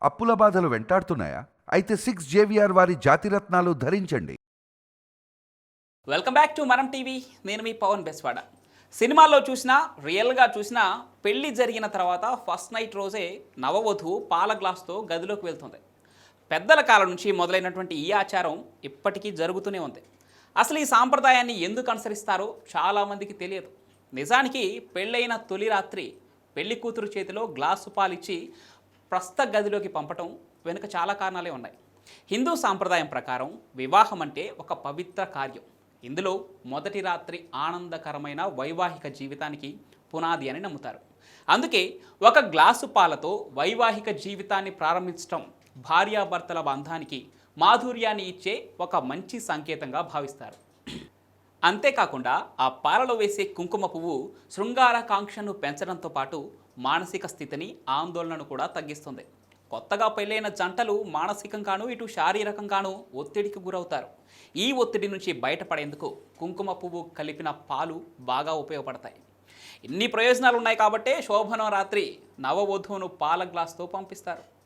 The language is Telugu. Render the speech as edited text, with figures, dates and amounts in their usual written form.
అప్పుల బాధలు వెంటాడుతున్నాయా? అయితే 6 JVR వారి జాతిరత్నాలు ధరించండి. వెల్కమ్ బ్యాక్ టు మనం టీవీ. నేను మీ పవన్ బెస్వాడ. సినిమాల్లో చూసినా రియల్గా చూసినా పెళ్లి జరిగిన తర్వాత ఫస్ట్ నైట్ రోజే నవవధువు పాల గ్లాస్తో గదిలోకి వెళ్తుంది. పెద్దల కాలం నుంచి మొదలైనటువంటి ఈ ఆచారం ఇప్పటికీ జరుగుతూనే ఉంది. అసలు ఈ సాంప్రదాయాన్ని ఎందుకు అనుసరిస్తారో చాలామందికి తెలియదు. నిజానికి పెళ్ళైన తొలి రాత్రి పెళ్లి కూతురు చేతిలో గ్లాసు పాలిచ్చి ప్రస్తుత గదిలోకి పంపటం వెనుక చాలా కారణాలే ఉన్నాయి. హిందూ సాంప్రదాయం ప్రకారం వివాహం అంటే ఒక పవిత్ర కార్యం. ఇందులో మొదటి రాత్రి ఆనందకరమైన వైవాహిక జీవితానికి పునాది అని నమ్ముతారు. అందుకే ఒక గ్లాసు పాలతో వైవాహిక జీవితాన్ని ప్రారంభించడం భార్యాభర్తల బంధానికి మాధుర్యాన్ని ఇచ్చే ఒక మంచి సంకేతంగా భావిస్తారు. అంతేకాకుండా ఆ పాలలో వేసే కుంకుమ పువ్వు శృంగారకాంక్షను పెంచడంతో పాటు మానసిక స్థితిని ఆందోళనను కూడా తగ్గిస్తుంది. కొత్తగా పెళ్ళైన జంటలు మానసికంగాను ఇటు శారీరకంగాను ఒత్తిడికి గురవుతారు. ఈ ఒత్తిడి నుంచి బయటపడేందుకు కుంకుమ పువ్వు కలిపిన పాలు బాగా ఉపయోగపడతాయి. ఇన్ని ప్రయోజనాలు ఉన్నాయి కాబట్టే శోభనం రాత్రి నవవధువును పాల గ్లాస్తో పంపిస్తారు.